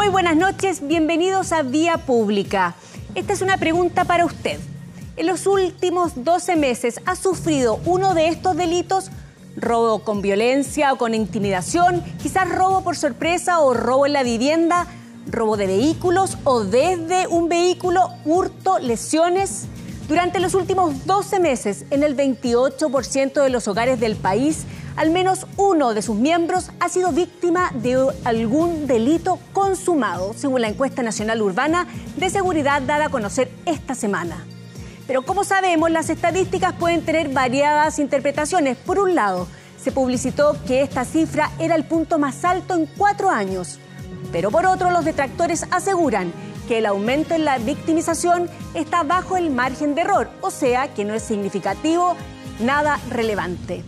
Muy buenas noches, bienvenidos a Vía Pública. Esta es una pregunta para usted. En los últimos 12 meses, ¿ha sufrido uno de estos delitos? ¿Robo con violencia o con intimidación? ¿Quizás robo por sorpresa o robo en la vivienda? ¿Robo de vehículos o desde un vehículo? ¿Hurto? ¿Lesiones? Durante los últimos 12 meses, en el 28% de los hogares del país, al menos uno de sus miembros ha sido víctima de algún delito consumado, según la encuesta nacional urbana de seguridad dada a conocer esta semana. Pero como sabemos, las estadísticas pueden tener variadas interpretaciones. Por un lado, se publicitó que esta cifra era el punto más alto en 4 años. Pero por otro, los detractores aseguran que el aumento en la victimización está bajo el margen de error, o sea, que no es significativo, nada relevante.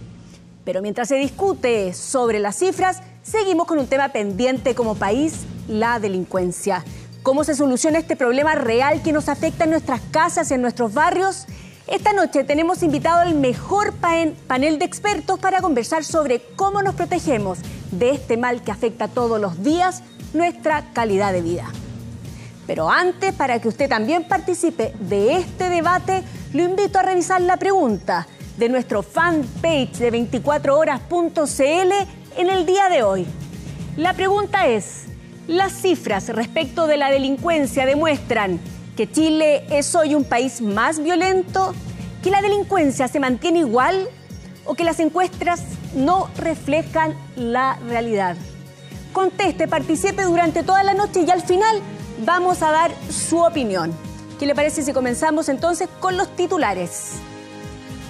Pero mientras se discute sobre las cifras, seguimos con un tema pendiente como país, la delincuencia. ¿Cómo se soluciona este problema real que nos afecta en nuestras casas, en nuestros barrios? Esta noche tenemos invitado al mejor panel de expertos para conversar sobre cómo nos protegemos de este mal que afecta todos los días nuestra calidad de vida. Pero antes, para que usted también participe de este debate, lo invito a revisar la pregunta de nuestro fanpage de 24horas.cl en el día de hoy. La pregunta es: ¿las cifras respecto de la delincuencia demuestran que Chile es hoy un país más violento, que la delincuencia se mantiene igual o que las encuestas no reflejan la realidad? Conteste, participe durante toda la noche y al final vamos a dar su opinión. ¿Qué le parece si comenzamos entonces con los titulares?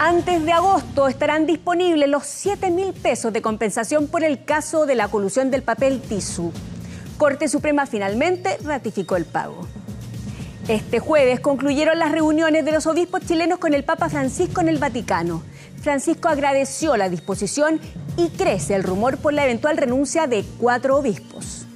Antes de agosto estarán disponibles los 7.000 pesos de compensación por el caso de la colusión del papel tisú. Corte Suprema finalmente ratificó el pago. Este jueves concluyeron las reuniones de los obispos chilenos con el Papa Francisco en el Vaticano. Francisco agradeció la disposición y crece el rumor por la eventual renuncia de 4 obispos.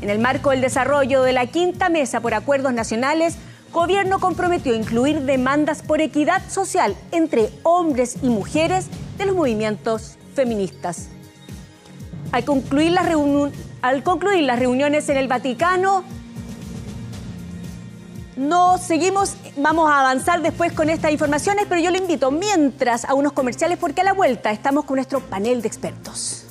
En el marco del desarrollo de la quinta mesa por acuerdos nacionales, Gobierno comprometió incluir demandas por equidad social entre hombres y mujeres de los movimientos feministas. Al concluir las reuniones en el Vaticano, vamos a avanzar después con estas informaciones, pero yo le invito mientras a unos comerciales porque a la vuelta estamos con nuestro panel de expertos.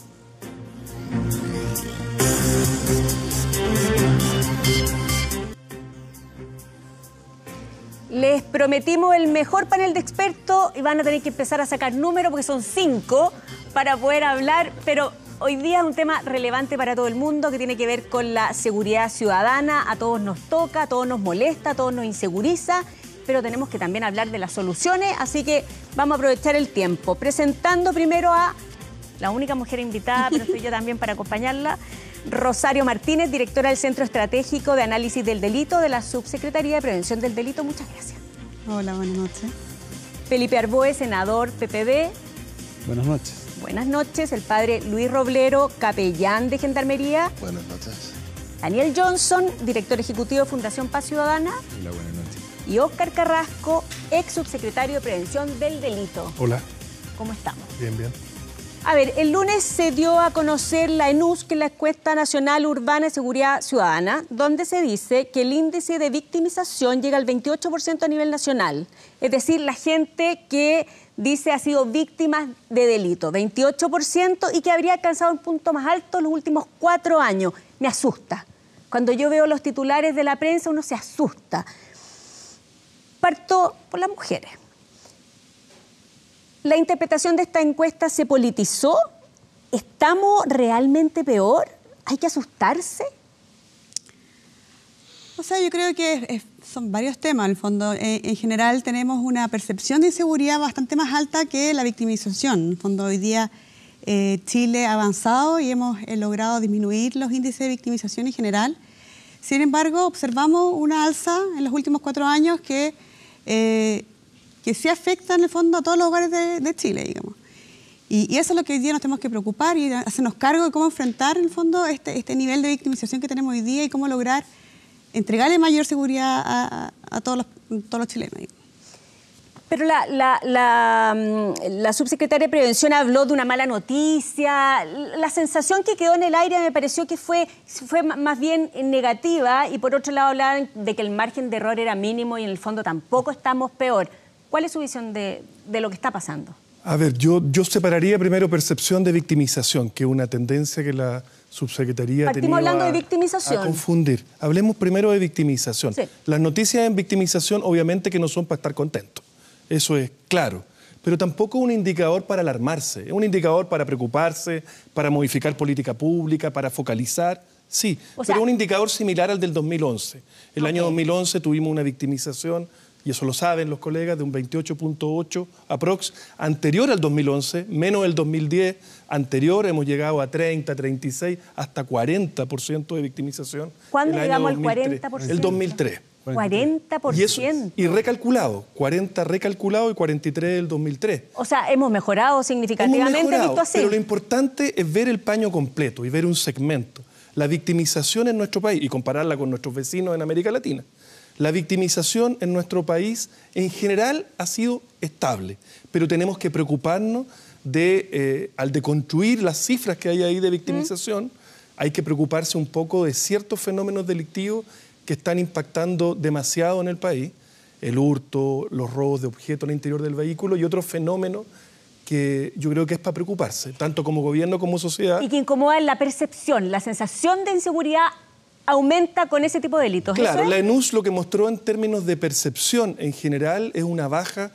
Les prometimos el mejor panel de expertos y van a tener que empezar a sacar números porque son 5 para poder hablar, pero hoy día es un tema relevante para todo el mundo que tiene que ver con la seguridad ciudadana. A todos nos toca, a todos nos molesta, a todos nos inseguriza, pero tenemos que también hablar de las soluciones, así que vamos a aprovechar el tiempo. Presentando primero a la única mujer invitada, pero estoy yo también para acompañarla, Rosario Martínez, directora del Centro Estratégico de Análisis del Delito de la Subsecretaría de Prevención del Delito. Muchas gracias. Hola, buenas noches. Felipe Arboe, senador PPD. Buenas noches. Buenas noches. El padre Luis Roblero, capellán de Gendarmería. Buenas noches. Daniel Johnson, director ejecutivo de Fundación Paz Ciudadana. Hola, buenas noches. Y Óscar Carrasco, ex subsecretario de Prevención del Delito. Hola. ¿Cómo estamos? Bien, bien. A ver, el lunes se dio a conocer la ENUS, que es la Encuesta Nacional Urbana de Seguridad Ciudadana, donde se dice que el índice de victimización llega al 28% a nivel nacional. Es decir, la gente que dice ha sido víctima de delito, 28%, y que habría alcanzado un punto más alto en los últimos 4 años. Me asusta. Cuando yo veo los titulares de la prensa, uno se asusta. Parto por las mujeres. ¿La interpretación de esta encuesta se politizó? ¿Estamos realmente peor? ¿Hay que asustarse? O sea, yo creo que son varios temas. En el fondo, en general tenemos una percepción de inseguridad bastante más alta que la victimización. En el fondo, hoy día Chile ha avanzado y hemos logrado disminuir los índices de victimización en general. Sin embargo, observamos una alza en los últimos 4 años que sí afecta en el fondo a todos los hogares de Chile, digamos. Y eso es lo que hoy día nos tenemos que preocupar y hacernos cargo de cómo enfrentar en el fondo este nivel de victimización que tenemos hoy día y cómo lograr entregarle mayor seguridad a todos los chilenos. Pero la subsecretaria de Prevención habló de una mala noticia. La sensación que quedó en el aire me pareció que fue más bien negativa, y por otro lado hablaban de que el margen de error era mínimo y en el fondo tampoco estamos peor. ¿Cuál es su visión de lo que está pasando? A ver, yo separaría primero percepción de victimización, que es una tendencia que la subsecretaría Partimos hablando de victimización. A confundir. Hablemos primero de victimización. Sí. Las noticias en victimización obviamente que no son para estar contentos. Eso es claro. Pero tampoco es un indicador para alarmarse. Es un indicador para preocuparse, para modificar política pública, para focalizar. Sí, pero es un indicador similar al del 2011. El año 2011 tuvimos una victimización, y eso lo saben los colegas, de un 28.8 aprox. Anterior al 2011, menos el 2010, anterior hemos llegado a 30, 36, hasta 40% de victimización. ¿Cuándo llegamos al 40%? El 2003. 40%. Y recalculado, 40 recalculado y 43 del 2003. O sea, hemos mejorado significativamente visto así. Pero lo importante es ver el paño completo y ver un segmento. La victimización en nuestro país, y compararla con nuestros vecinos en América Latina. La victimización en nuestro país en general ha sido estable, pero tenemos que preocuparnos al deconstruir las cifras que hay ahí de victimización, hay que preocuparse un poco de ciertos fenómenos delictivos que están impactando demasiado en el país, el hurto, los robos de objetos al interior del vehículo y otros fenómenos que yo creo que es para preocuparse, tanto como gobierno como sociedad. Y que incomoda la percepción, la sensación de inseguridad aumenta con ese tipo de delitos. Claro, la ENUS lo que mostró en términos de percepción en general es una baja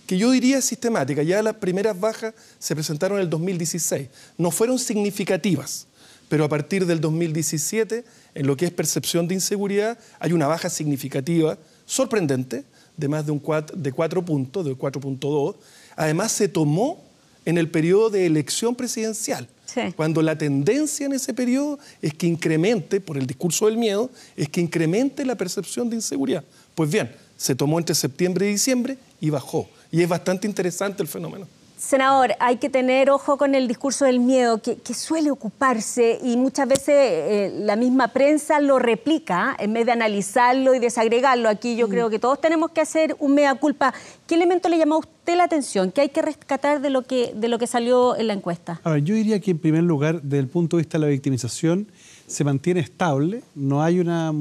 que yo diría sistemática. Ya las primeras bajas se presentaron en el 2016. No fueron significativas, pero a partir del 2017, en lo que es percepción de inseguridad, hay una baja significativa, sorprendente, de más de 4 puntos, de 4.2. Además, se tomó en el periodo de elección presidencial. Sí. Cuando la tendencia en ese periodo es que incremente, por el discurso del miedo, es que incremente la percepción de inseguridad. Pues bien, se tomó entre septiembre y diciembre y bajó. Y es bastante interesante el fenómeno. Senador, hay que tener ojo con el discurso del miedo, que suele ocuparse y muchas veces la misma prensa lo replica en vez de analizarlo y desagregarlo. Aquí yo creo que todos tenemos que hacer un mea culpa. ¿Qué elemento le llamó a usted la atención? ¿Qué hay que rescatar de lo que salió en la encuesta? A ver, yo diría que en primer lugar, desde el punto de vista de la victimización, se mantiene estable, no hay una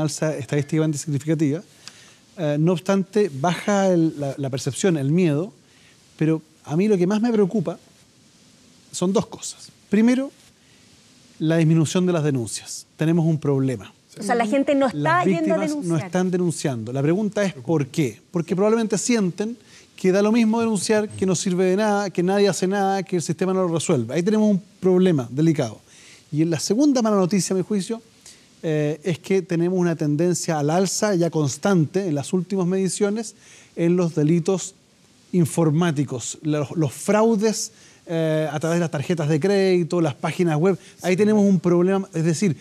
alza estadísticamente significativa. No obstante, baja la percepción, el miedo, pero a mí lo que más me preocupa son dos cosas. Primero, la disminución de las denuncias. Tenemos un problema. O sea, la gente no está yendo a denunciar. Las víctimas no están denunciando. La pregunta es ¿por qué? Porque probablemente sienten que da lo mismo denunciar, que no sirve de nada, que nadie hace nada, que el sistema no lo resuelve. Ahí tenemos un problema delicado. Y la segunda mala noticia, a mi juicio, es que tenemos una tendencia al alza ya constante en las últimas mediciones en los delitos informáticos, los fraudes a través de las tarjetas de crédito, las páginas web. Ahí tenemos un problema, es decir,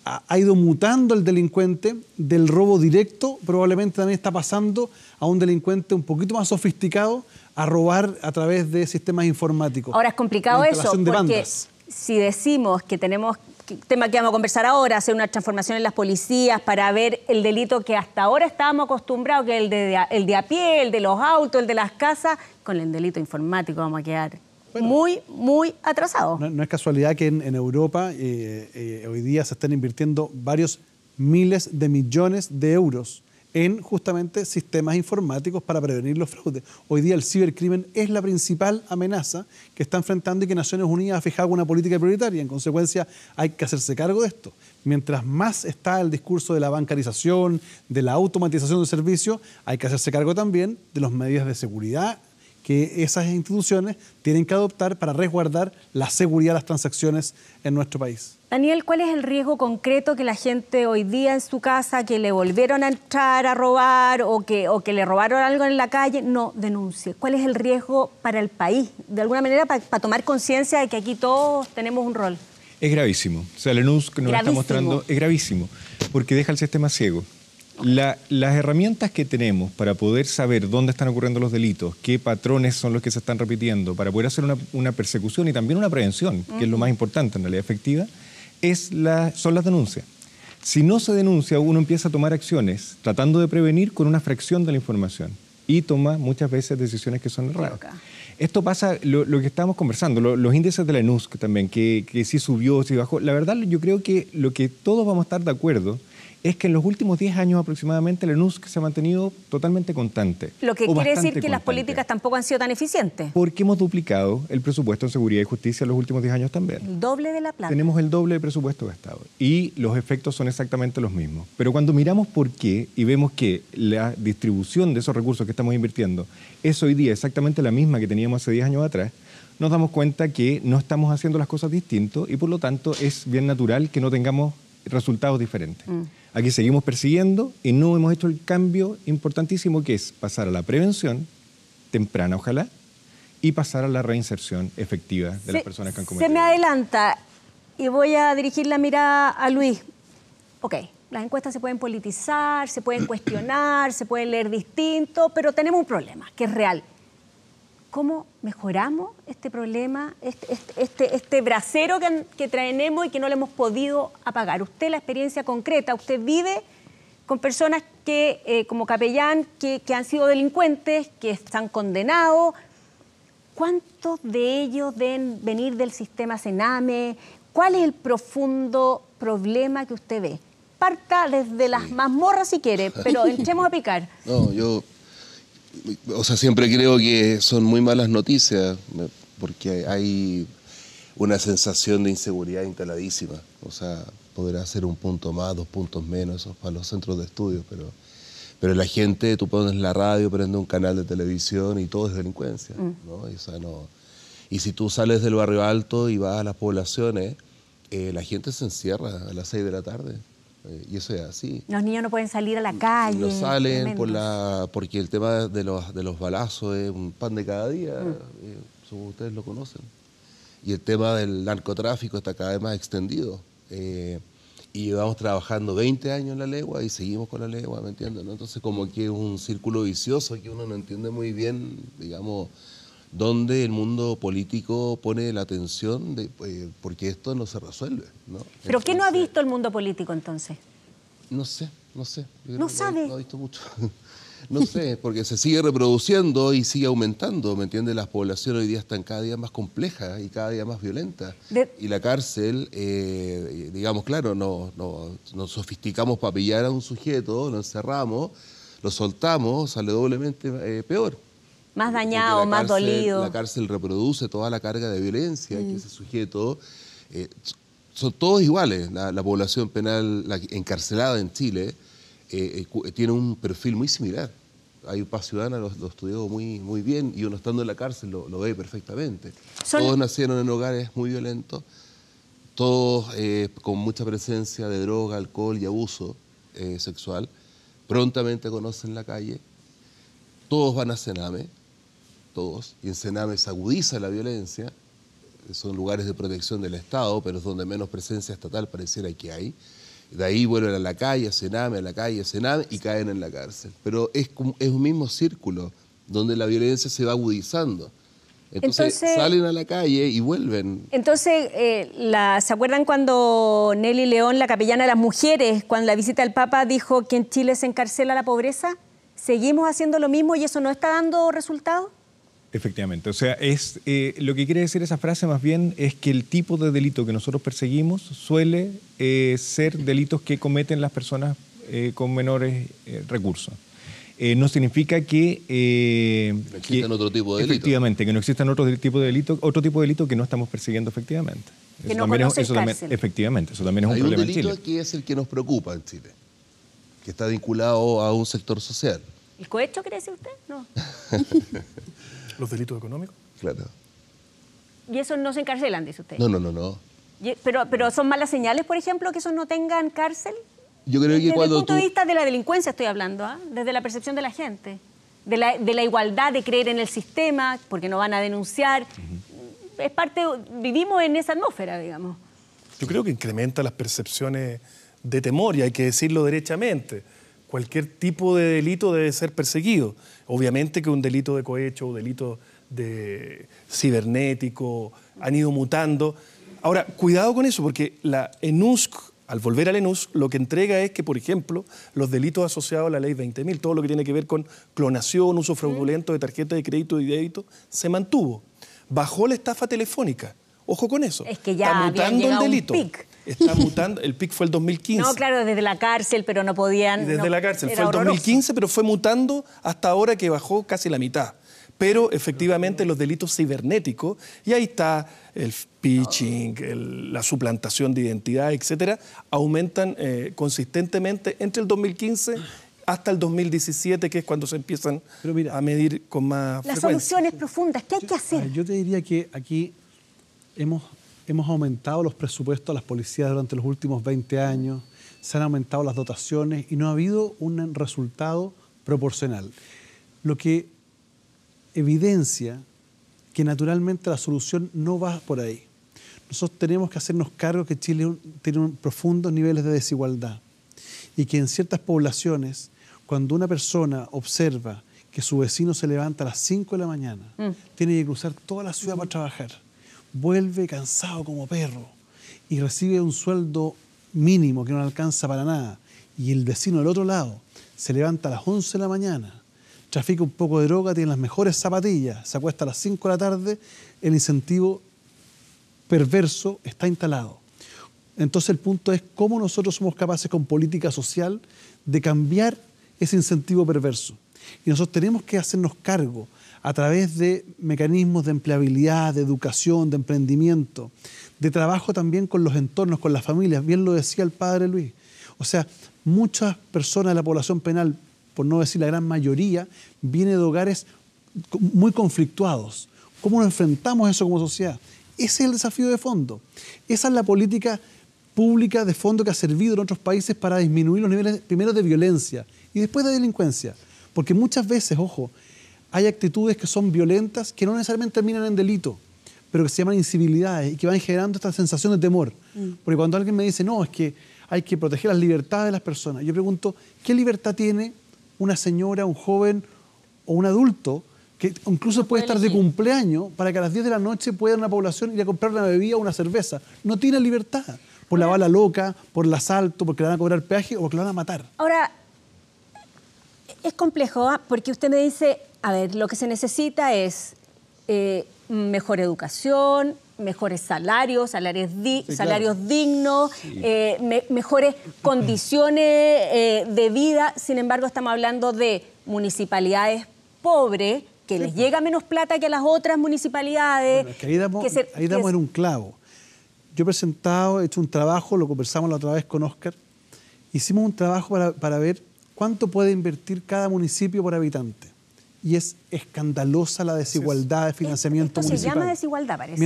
ha ido mutando el delincuente del robo directo, probablemente también está pasando a un delincuente un poquito más sofisticado a robar a través de sistemas informáticos. Ahora es complicado eso, porque si decimos que tenemos, tema que vamos a conversar ahora, hacer una transformación en las policías para ver el delito que hasta ahora estábamos acostumbrados, que es el de a pie, el de los autos, el de las casas, con el delito informático vamos a quedar muy atrasados. No es casualidad que en Europa hoy día se están invirtiendo varios miles de millones de euros en justamente sistemas informáticos para prevenir los fraudes. Hoy día el cibercrimen es la principal amenaza que está enfrentando y que Naciones Unidas ha fijado una política prioritaria. En consecuencia, hay que hacerse cargo de esto. Mientras más está el discurso de la bancarización, de la automatización del servicio, hay que hacerse cargo también de las medidas de seguridad que esas instituciones tienen que adoptar para resguardar la seguridad de las transacciones en nuestro país. Daniel, ¿cuál es el riesgo concreto que la gente hoy día en su casa, que le volvieron a entrar a robar o que le robaron algo en la calle, no denuncie? ¿Cuál es el riesgo para el país? De alguna manera, para tomar conciencia de que aquí todos tenemos un rol. Es gravísimo. O sea, la ENUS que nos está mostrando es gravísimo, porque deja el sistema ciego. Las herramientas que tenemos para poder saber dónde están ocurriendo los delitos, qué patrones son los que se están repitiendo, para poder hacer una persecución y también una prevención, que es lo más importante en realidad efectiva, son las denuncias. Si no se denuncia, uno empieza a tomar acciones tratando de prevenir con una fracción de la información. y toma muchas veces decisiones que son erradas. Esto pasa, lo que estábamos conversando, los índices de la ENUSC también, que sí subió, sí bajó. La verdad, yo creo que lo que todos vamos a estar de acuerdo es que en los últimos 10 años aproximadamente la ENUSC se ha mantenido totalmente constante. Lo que quiere decir que las políticas tampoco han sido tan eficientes. Porque hemos duplicado el presupuesto en seguridad y justicia en los últimos 10 años también. El doble de la plata. Tenemos el doble de presupuesto gastado y los efectos son exactamente los mismos. Pero cuando miramos por qué y vemos que la distribución de esos recursos que estamos invirtiendo es hoy día exactamente la misma que teníamos hace 10 años atrás, nos damos cuenta que no estamos haciendo las cosas distintos y por lo tanto es bien natural que no tengamos resultados diferentes. Aquí seguimos persiguiendo y no hemos hecho el cambio importantísimo que es pasar a la prevención temprana, ojalá, y pasar a la reinserción efectiva de las personas que han cometido. Se me adelanta y voy a dirigir la mirada a Luis. Ok, las encuestas se pueden politizar, se pueden cuestionar, se pueden leer distinto, pero tenemos un problema que es real. ¿Cómo mejoramos este problema, este brasero que tenemos y que no le hemos podido apagar? Usted, la experiencia concreta, usted vive con personas que, como capellán, que han sido delincuentes, que están condenados. ¿Cuántos de ellos deben venir del sistema Sename? ¿Cuál es el profundo problema que usted ve? Parta desde las mazmorras si quiere, pero entremos a picar. No, siempre creo que son muy malas noticias porque hay una sensación de inseguridad instaladísima. O sea, podrá ser un punto más, 2 puntos menos, eso para los centros de estudio, pero la gente, tú pones la radio, prendes un canal de televisión y todo es delincuencia, ¿no? Y si tú sales del barrio alto y vas a las poblaciones, la gente se encierra a las 6 de la tarde. Y eso es así. Los niños no pueden salir a la calle. No salen porque el tema de los balazos es un pan de cada día, ustedes lo conocen. Y el tema del narcotráfico está cada vez más extendido. Y llevamos trabajando 20 años en la legua y seguimos con la legua, ¿me entiendes? ¿No? Entonces como que es un círculo vicioso que uno no entiende muy bien, digamos, dónde el mundo político pone la atención, porque esto no se resuelve, ¿no? ¿Pero qué no ha visto el mundo político entonces? No sé. ¿No sabe? No ha visto mucho. No sé, porque se sigue reproduciendo y sigue aumentando, ¿me entiendes? Las poblaciones hoy día están cada día más complejas y cada día más violentas. Y la cárcel, digamos, claro, nos sofisticamos para pillar a un sujeto, lo encerramos, lo soltamos, sale doblemente peor. Más dañado, más dolido. La cárcel reproduce toda la carga de violencia que ese sujeto... son todos iguales. La población penal encarcelada en Chile tiene un perfil muy similar. Hay Paz Ciudadana, lo estudió muy bien y uno estando en la cárcel lo ve perfectamente. Todos nacieron en hogares muy violentos, todos con mucha presencia de droga, alcohol y abuso sexual. Prontamente conocen la calle. Todos van a Sename. Todos, y en Sename se agudiza la violencia, son lugares de protección del Estado, pero es donde menos presencia estatal pareciera que hay. De ahí vuelven a la calle, a Sename, y caen en la cárcel. Pero es un mismo círculo donde la violencia se va agudizando. Entonces salen a la calle y vuelven. Entonces, ¿se acuerdan cuando Nelly León, la capellana de las mujeres, cuando la visita del Papa dijo que en Chile se encarcela la pobreza? ¿Seguimos haciendo lo mismo y eso no está dando resultados? Efectivamente, o sea, lo que quiere decir esa frase más bien es que el tipo de delito que nosotros perseguimos suele ser delitos que cometen las personas con menores recursos. No significa que... no existan otro tipo de delitos. Efectivamente, que no existan otro tipo de delito que no estamos persiguiendo efectivamente. Que no conoce cárcel. Efectivamente, eso también es un problema en Chile. Hay un delito que es el que nos preocupa en Chile, que está vinculado a un sector social. ¿El cohecho quiere decir usted? No. ¿Los delitos económicos? Claro. ¿Y esos no se encarcelan, dice usted? No. ¿Pero son malas señales, por ejemplo, que esos no tengan cárcel? Yo creo que desde el punto de vista de la delincuencia estoy hablando, desde la percepción de la gente, de la igualdad, de creer en el sistema, porque no van a denunciar. Es parte, vivimos en esa atmósfera, digamos. Yo creo que incrementa las percepciones de temor, y hay que decirlo derechamente. Cualquier tipo de delito debe ser perseguido. Obviamente que un delito de cohecho, un delito de cibernético, han ido mutando. Ahora, cuidado con eso, porque la ENUSC al volver al ENUS, lo que entrega es que, por ejemplo, los delitos asociados a la ley 20.000, todo lo que tiene que ver con clonación, uso fraudulento de tarjetas de crédito y débito, se mantuvo. Bajó la estafa telefónica. Ojo con eso. Es que ya está había mutando el llegado un delito. pic. Está mutando. El pic fue el 2015. No, claro, desde la cárcel, pero no podían... Y desde la cárcel. Era Fue el horroroso. 2015, pero fue mutando hasta ahora que bajó casi la mitad. Pero efectivamente los delitos cibernéticos, y ahí está el phishing, la suplantación de identidad, etcétera, aumentan consistentemente entre el 2015 hasta el 2017, que es cuando se empiezan a medir con más Las frecuencia. soluciones profundas, ¿qué hay que hacer? Yo te diría que aquí hemos aumentado los presupuestos a las policías durante los últimos 20 años, se han aumentado las dotaciones y no ha habido un resultado proporcional. Lo que evidencia que naturalmente la solución no va por ahí. Nosotros tenemos que hacernos cargo que Chile tiene profundos niveles de desigualdad y que en ciertas poblaciones, cuando una persona observa que su vecino se levanta a las 5 de la mañana, tiene que cruzar toda la ciudad para trabajar, vuelve cansado como perro y recibe un sueldo mínimo que no le alcanza para nada, y el vecino del otro lado se levanta a las 11 de la mañana, trafica un poco de droga, tiene las mejores zapatillas, se acuesta a las 5 de la tarde, el incentivo perverso está instalado. Entonces el punto es cómo nosotros somos capaces con política social de cambiar ese incentivo perverso. Y nosotros tenemos que hacernos cargo a través de mecanismos de empleabilidad, de educación, de emprendimiento, de trabajo también con los entornos, con las familias. Bien lo decía el padre Luis. O sea, muchas personas de la población penal, por no decir la gran mayoría, viene de hogares muy conflictuados. ¿Cómo nos enfrentamos eso como sociedad? Ese es el desafío de fondo. Esa es la política pública de fondo que ha servido en otros países para disminuir los niveles, primero de violencia y después de delincuencia. Porque muchas veces, ojo, hay actitudes que son violentas que no necesariamente terminan en delito, pero que se llaman incivilidades y que van generando esta sensación de temor. Porque cuando alguien me dice, no, es que hay que proteger las libertades de las personas, yo pregunto, ¿qué libertad tiene una señora, un joven o un adulto que incluso puede estar de cumpleaños para que a las 10 de la noche pueda una población ir a comprar una bebida o una cerveza? No tiene libertad. Por la bala loca, por el asalto, porque le van a cobrar peaje o porque lo van a matar. Ahora, es complejo, porque usted me dice, a ver, lo que se necesita es mejor educación, mejores salarios, salarios dignos, mejores condiciones de vida. Sin embargo, estamos hablando de municipalidades pobres, que les llega menos plata que a las otras municipalidades. Bueno, es que ahí damos en un clavo. Yo he hecho un trabajo, lo conversamos la otra vez con Óscar, hicimos un trabajo para ver cuánto puede invertir cada municipio por habitante. Y es escandalosa la desigualdad de financiamiento municipal. Esto se llama desigualdad, parece.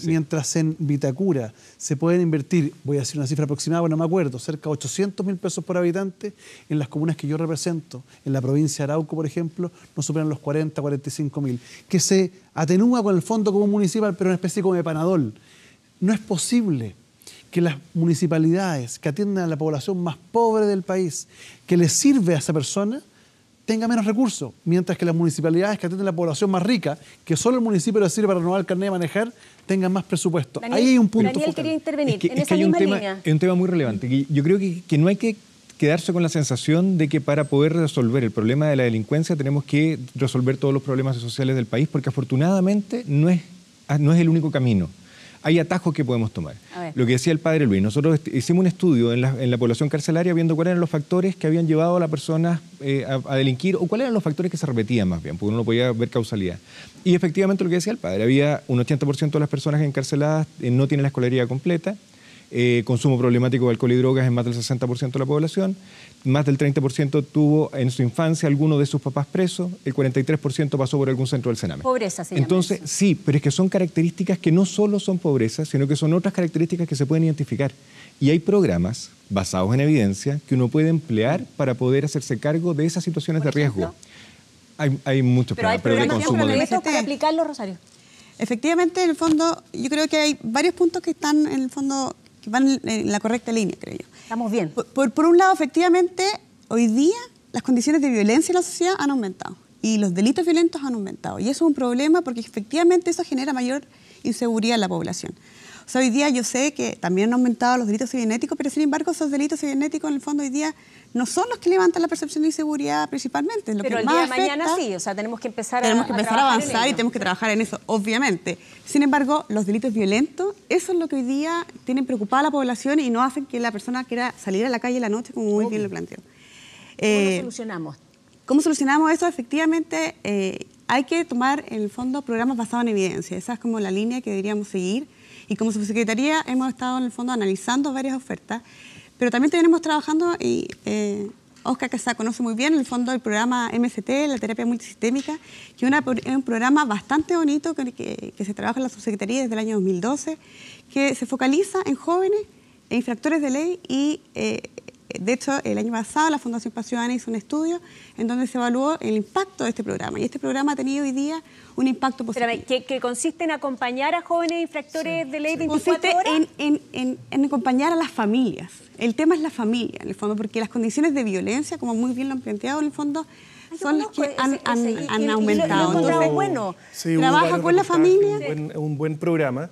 Mientras en Vitacura se pueden invertir, voy a decir una cifra aproximada, bueno, no me acuerdo, cerca de 800.000 pesos por habitante, en las comunas que yo represento, en la provincia de Arauco, por ejemplo, no superan los 40, 45.000, que se atenúa con el fondo común municipal, pero una especie como de panadol. No es posible que las municipalidades que atienden a la población más pobre del país, que les sirve a esa persona, tenga menos recursos, mientras que las municipalidades que atienden a la población más rica, que solo el municipio les sirve para renovar el carnet de manejar, tengan más presupuesto. Ahí hay un punto Daniel focal. quería intervenir en esa hay misma línea. Es un tema muy relevante. Que yo creo que no hay que quedarse con la sensación de que para poder resolver el problema de la delincuencia tenemos que resolver todos los problemas sociales del país, porque afortunadamente no es el único camino. Hay atajos que podemos tomar. Lo que decía el padre Luis, nosotros hicimos un estudio en la población carcelaria viendo cuáles eran los factores que habían llevado a la persona a delinquir, o cuáles eran los factores que se repetían más bien, porque uno no podía ver causalidad. Y efectivamente lo que decía el padre, había un 80% de las personas encarceladas no tienen la escolaridad completa, consumo problemático de alcohol y drogas en más del 60% de la población, más del 30% tuvo en su infancia alguno de sus papás presos, el 43% pasó por algún centro del Sename. Pobreza se llama. Entonces, eso. sí, pero es que son características que no solo son pobreza, sino que son otras características que se pueden identificar. Y hay programas basados en evidencia que uno puede emplear para poder hacerse cargo de esas situaciones de riesgo. Hay muchos pero programas, hay de consumo de... para aplicarlo, Rosario. Efectivamente, en el fondo, yo creo que hay varios puntos que están en el fondo, que van en la correcta línea, creo yo. Estamos bien. Por un lado, efectivamente, hoy día las condiciones de violencia en la sociedad han aumentado y los delitos violentos han aumentado. Y eso es un problema porque efectivamente eso genera mayor inseguridad en la población. O sea, hoy día yo sé que también han aumentado los delitos cibernéticos, pero sin embargo esos delitos cibernéticos en el fondo hoy día no son los que levantan la percepción de inseguridad principalmente. Lo pero que el más día de afecta, mañana sí, o sea, tenemos que empezar a trabajar avanzar y tenemos que trabajar en eso, obviamente. Sin embargo, los delitos violentos, eso es lo que hoy día tienen preocupada a la población y no hacen que la persona quiera salir a la calle en la noche, como muy bien lo planteó. ¿Cómo lo solucionamos? ¿Cómo solucionamos eso? Efectivamente, hay que tomar, en el fondo, programas basados en evidencia. Esa es como la línea que deberíamos seguir. Y como subsecretaría hemos estado, en el fondo, analizando varias ofertas, pero también tenemos trabajando, y Oscar Casá conoce muy bien, en el fondo, el programa MST, la terapia multisistémica, que es un programa bastante bonito que se trabaja en la subsecretaría desde el año 2012, que se focaliza en jóvenes e infractores de ley y... de hecho, el año pasado la Fundación Paz Ciudadana hizo un estudio en donde se evaluó el impacto de este programa. Y este programa ha tenido hoy día un impacto positivo. Que consiste en acompañar a jóvenes infractores de ley 24 horas. Consiste en acompañar a las familias. El tema es la familia, en el fondo, porque las condiciones de violencia, como muy bien lo han planteado, en el fondo, son las que han aumentado. Entonces, bueno, sí, trabaja con la familia. Un buen programa.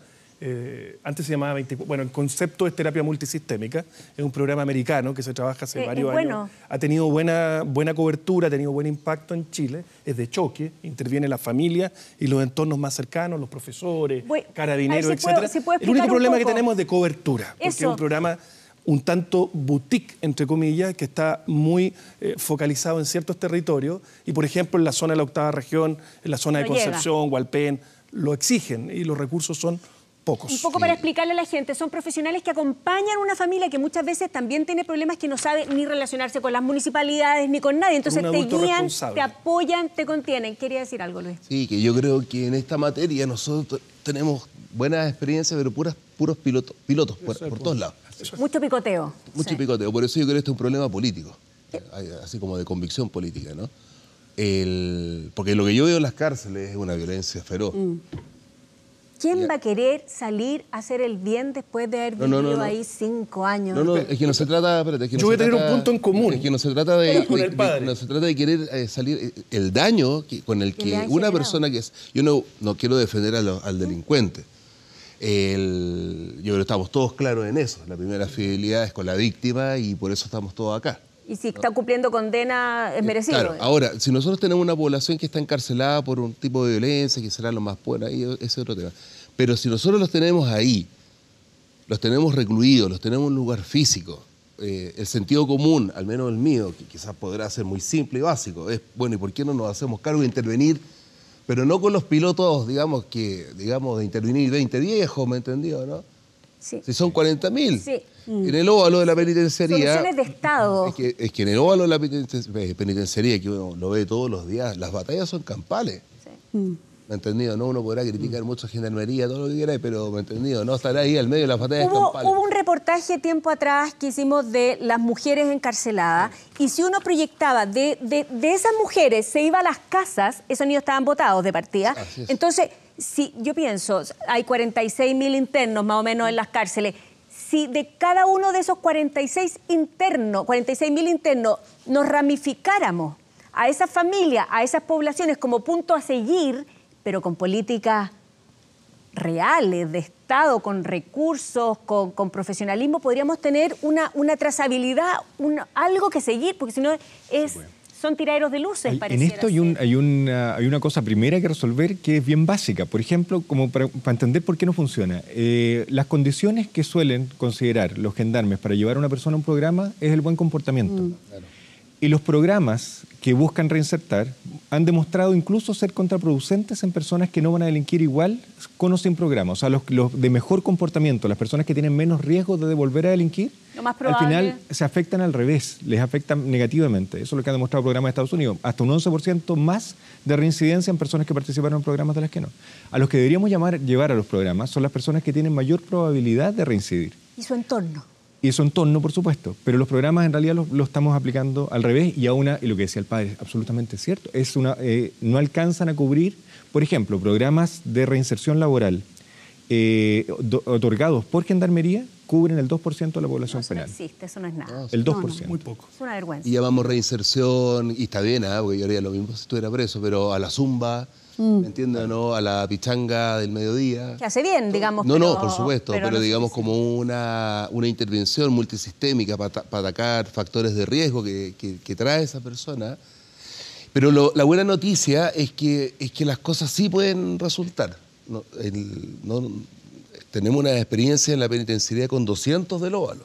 Antes se llamaba el concepto es terapia multisistémica, es un programa americano que se trabaja hace varios años. Ha tenido buena cobertura, ha tenido buen impacto en Chile, es de choque, interviene la familia y los entornos más cercanos, los profesores, carabineros, etc. El único problema que tenemos es de cobertura, porque es un programa un tanto boutique, entre comillas, que está muy focalizado en ciertos territorios y, por ejemplo, en la zona de la octava región, en la zona de Concepción, Hualpén, lo exigen y los recursos son pocos. Un poco para explicarle a la gente, son profesionales que acompañan a una familia que muchas veces también tiene problemas que no sabe ni relacionarse con las municipalidades ni con nadie. Entonces te guían, te apoyan, te contienen. Quería decir algo, Luis. Sí, que yo creo que en esta materia nosotros tenemos buenas experiencias, pero puros pilotos por todos lados. Mucho picoteo. Mucho picoteo. Por eso yo creo que este es un problema político, así como de convicción política, ¿no? Porque lo que yo veo en las cárceles es una violencia feroz. ¿Quién va a querer salir a hacer el bien después de haber vivido ahí 5 años? No, es que no se trata... Espérate, es que yo voy a tener un punto en común. Es que no se trata no se trata de querer salir... El daño con el que una persona que es... Yo no quiero defender al delincuente. Yo creo que estamos todos claros en eso. La primera fidelidad es con la víctima y por eso estamos todos acá. Y si está cumpliendo condena, es merecido. Claro, ahora, si nosotros tenemos una población que está encarcelada por un tipo de violencia, que será lo más bueno, ahí ese es otro tema. Pero si nosotros los tenemos ahí, los tenemos recluidos, los tenemos en un lugar físico, el sentido común, al menos el mío, que quizás podrá ser muy simple y básico, es, bueno, ¿y por qué no nos hacemos cargo de intervenir? Pero no con los pilotos, digamos, de intervenir 20 viejos, ¿me entendió, no? Sí. Si son 40.000. Sí. En el óvalo de la penitenciaría... Soluciones de Estado. Es que en el óvalo de la penitenciaría, que uno lo ve todos los días, las batallas son campales. Sí. ¿Me entendido? ¿No? Uno podrá criticar mucho a gendarmería, todo lo que quiera, pero ¿me entendido? No estará ahí al medio de las batallas campales. Hubo un reportaje tiempo atrás que hicimos de las mujeres encarceladas y si uno proyectaba de esas mujeres se iba a las casas, esos niños estaban botados de partida. Entonces, si yo pienso, hay 46.000 internos más o menos en las cárceles. Si de cada uno de esos 46.000 internos, nos ramificáramos a esas familias, a esas poblaciones como punto a seguir, pero con políticas reales, de Estado, con recursos, con profesionalismo, podríamos tener una trazabilidad, algo que seguir, porque si no son tiraderos de luces, pareciera. En esto hay una cosa primera que resolver que es bien básica. Por ejemplo, como para entender por qué no funciona. Las condiciones que suelen considerar los gendarmes para llevar a una persona a un programa es el buen comportamiento. Claro. Y los programas que buscan reinsertar han demostrado incluso ser contraproducentes en personas que no van a delinquir igual con o sin programa. O sea, los de mejor comportamiento, las personas que tienen menos riesgo de volver a delinquir, al final se afectan al revés, les afectan negativamente. Eso es lo que han demostrado programas de Estados Unidos. Hasta un 11% más de reincidencia en personas que participaron en programas de las que no. A los que deberíamos llevar a los programas son las personas que tienen mayor probabilidad de reincidir. ¿Y su entorno? Y su entorno, por supuesto, pero los programas en realidad lo estamos aplicando al revés y lo que decía el padre es absolutamente cierto, no alcanzan a cubrir, por ejemplo, programas de reinserción laboral otorgados por Gendarmería cubren el 2% de la población penal. No existe, eso no es nada. El 2%. Muy poco. Es una vergüenza. Y llamamos reinserción, y está bien, porque yo haría lo mismo si estuviera preso, pero a la zumba, ¿me entiendes? ¿No? A la pichanga del mediodía. Que hace bien, digamos. No, por supuesto, pero no digamos sé, como una intervención multisistémica para atacar factores de riesgo que trae esa persona. Pero la buena noticia es que las cosas sí pueden resultar. Tenemos una experiencia en la penitenciaría con 200 del óvalo,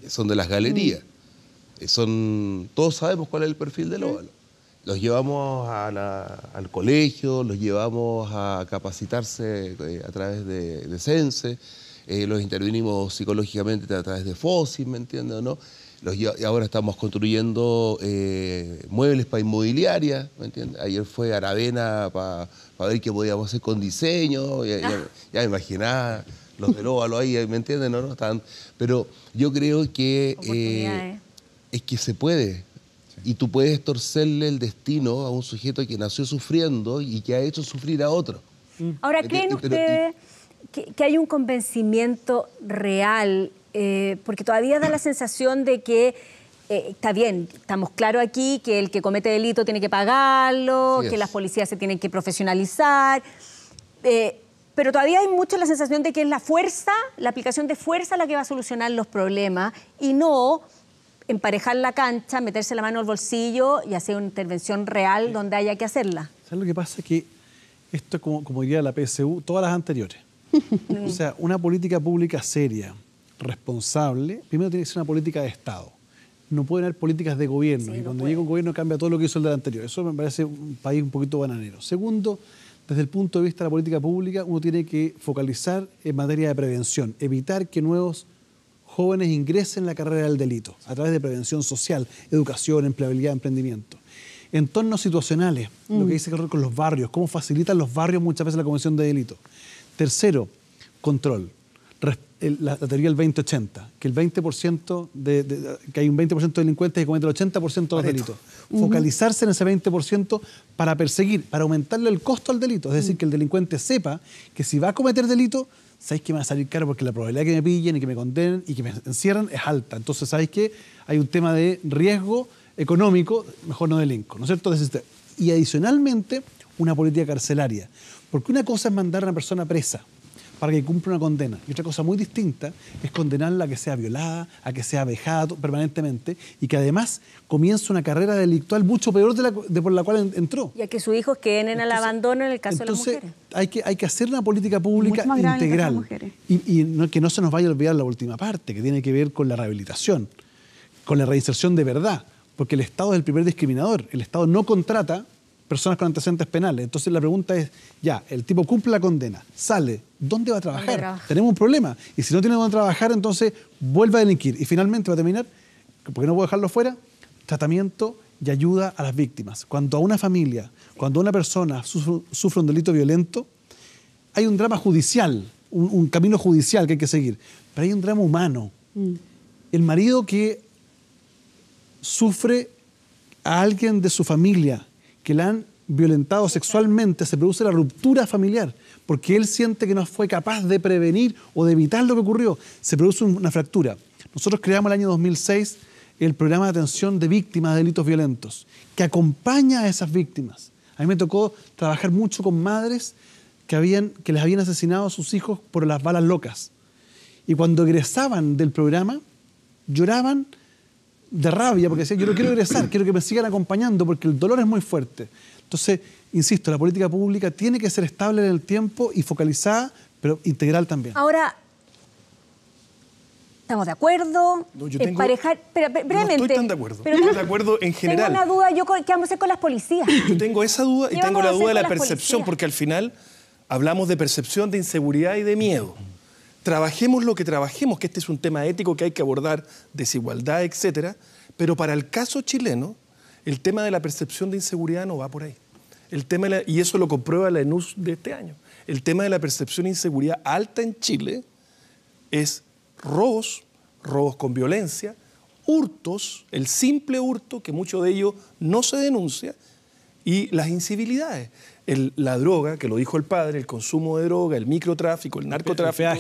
que son de las galerías. Todos sabemos cuál es el perfil del óvalo. Los llevamos al colegio, los llevamos a capacitarse a través de CENSE, los intervenimos psicológicamente a través de FOSIS, ¿me entiendes o no? Y ahora estamos construyendo muebles para inmobiliaria, ¿me entiendes? Ayer fue a Aravena para ver qué podíamos hacer con diseño, ya me imaginaba los del óvalo ahí, ¿me entienden? ¿No? Pero yo creo que es que se puede. Y tú puedes torcerle el destino a un sujeto que nació sufriendo y que ha hecho sufrir a otro. Ahora, ¿creen ustedes que hay un convencimiento real? Porque todavía da la sensación de que está bien, estamos claros aquí, que el que comete delito tiene que pagarlo, que las policías se tienen que profesionalizar, pero todavía hay mucho la sensación de que es la fuerza, la aplicación de fuerza la que va a solucionar los problemas y no emparejar la cancha, meterse la mano al bolsillo y hacer una intervención real donde haya que hacerla. ¿Sabes lo que pasa? Que esto es como diría la PSU, todas las anteriores. O sea, una política pública seria, responsable, primero tiene que ser una política de Estado. No pueden haber políticas de gobierno, y cuando llega un gobierno cambia todo lo que hizo el del anterior. Eso me parece un país un poquito bananero. Segundo, desde el punto de vista de la política pública, uno tiene que focalizar en materia de prevención, evitar que nuevos jóvenes ingresen en la carrera del delito a través de prevención social, educación, empleabilidad, emprendimiento. Entornos situacionales, lo que dice que con los barrios, cómo facilitan los barrios muchas veces la comisión de delitos. Tercero, control. La teoría del 20-80, que el 20% que hay un 20% de delincuentes que cometen el 80% de los delitos. Focalizarse en ese 20% para perseguir, para aumentarle el costo al delito. Es decir, que el delincuente sepa que si va a cometer delito, ¿sabéis que me va a salir caro? Porque la probabilidad de que me pillen y que me condenen y que me encierren es alta. Entonces, ¿sabéis que hay un tema de riesgo económico? Mejor no delinco, ¿no es cierto? Y adicionalmente, una política carcelaria. Porque una cosa es mandar a una persona presa para que cumpla una condena. Y otra cosa muy distinta es condenarla a que sea violada, a que sea vejada permanentemente y que además comience una carrera delictual mucho peor de por la cual entró. Y a que sus hijos queden en el abandono en el caso de las mujeres. Hay que hacer una política pública integral. Y que no se nos vaya a olvidar la última parte, que tiene que ver con la rehabilitación, con la reinserción de verdad. Porque el Estado es el primer discriminador. El Estado no contrata personas con antecedentes penales. Entonces la pregunta es, ya, el tipo cumple la condena, sale, ¿dónde va a trabajar? Tenemos un problema. Y si no tiene dónde trabajar, entonces vuelve a delinquir. Y finalmente va a terminar, porque no puedo dejarlo fuera, tratamiento y ayuda a las víctimas. Cuando a una familia, cuando una persona sufre un delito violento, hay un drama judicial, un camino judicial que hay que seguir. Pero hay un drama humano. El marido que sufre a alguien de su familia que la han violentado sexualmente, se produce la ruptura familiar, porque él siente que no fue capaz de prevenir o de evitar lo que ocurrió. Se produce una fractura. Nosotros creamos el año 2006 el programa de atención de víctimas de delitos violentos, que acompaña a esas víctimas. A mí me tocó trabajar mucho con madres que les habían asesinado a sus hijos por las balas locas. Y cuando egresaban del programa, lloraban de rabia, porque decían, yo no quiero egresar, quiero que me sigan acompañando, porque el dolor es muy fuerte. Entonces, insisto, la política pública tiene que ser estable en el tiempo y focalizada, pero integral también. Ahora, ¿estamos de acuerdo? No, yo tengo, emparejar, pero brevemente. No estoy tan de acuerdo. Pero estoy de acuerdo en general. Tengo una duda, ¿qué vamos a hacer con las policías? Yo tengo esa duda y tengo la duda de la percepción, policías? porque al final hablamos de percepción, de inseguridad y de miedo. Trabajemos lo que trabajemos, que este es un tema ético que hay que abordar, desigualdad, etcétera, pero para el caso chileno, el tema de la percepción de inseguridad no va por ahí. Y eso lo comprueba la ENUS de este año. El tema de la percepción de inseguridad alta en Chile es robos con violencia, hurtos, el simple hurto, que mucho de ello no se denuncia, y las incivilidades. La droga, que lo dijo el padre, el consumo de droga, el microtráfico, el narcotráfico,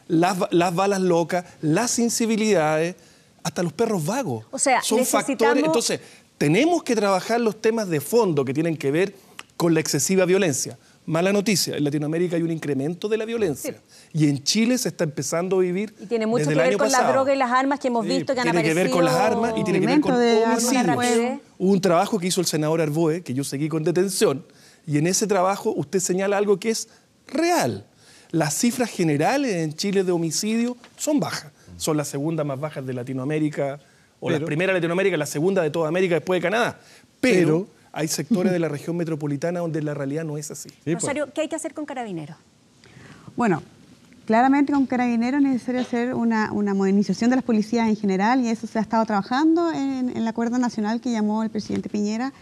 las balas locas, las incivilidades, hasta los perros vagos. O sea, son factores. Entonces, tenemos que trabajar los temas de fondo que tienen que ver con la excesiva violencia. Mala noticia, en Latinoamérica hay un incremento de la violencia. Sí. Y en Chile se está empezando a vivir. Y tiene mucho que ver con la droga y las armas que hemos visto que han aparecido. Tiene que ver con las armas y tiene que ver con homicidios. Hubo un trabajo que hizo el senador Arboe, que yo seguí con detención, y en ese trabajo usted señala algo que es real. Las cifras generales en Chile de homicidio son bajas. Son las segundas más bajas de Latinoamérica, la primera de Latinoamérica, la segunda de toda América después de Canadá. Pero hay sectores de la región metropolitana donde la realidad no es así. Sí, Rosario, ¿qué hay que hacer con Carabineros? Bueno, claramente con Carabineros es necesario hacer una modernización de las policías en general, y eso se ha estado trabajando en el acuerdo nacional que llamó el presidente Piñera.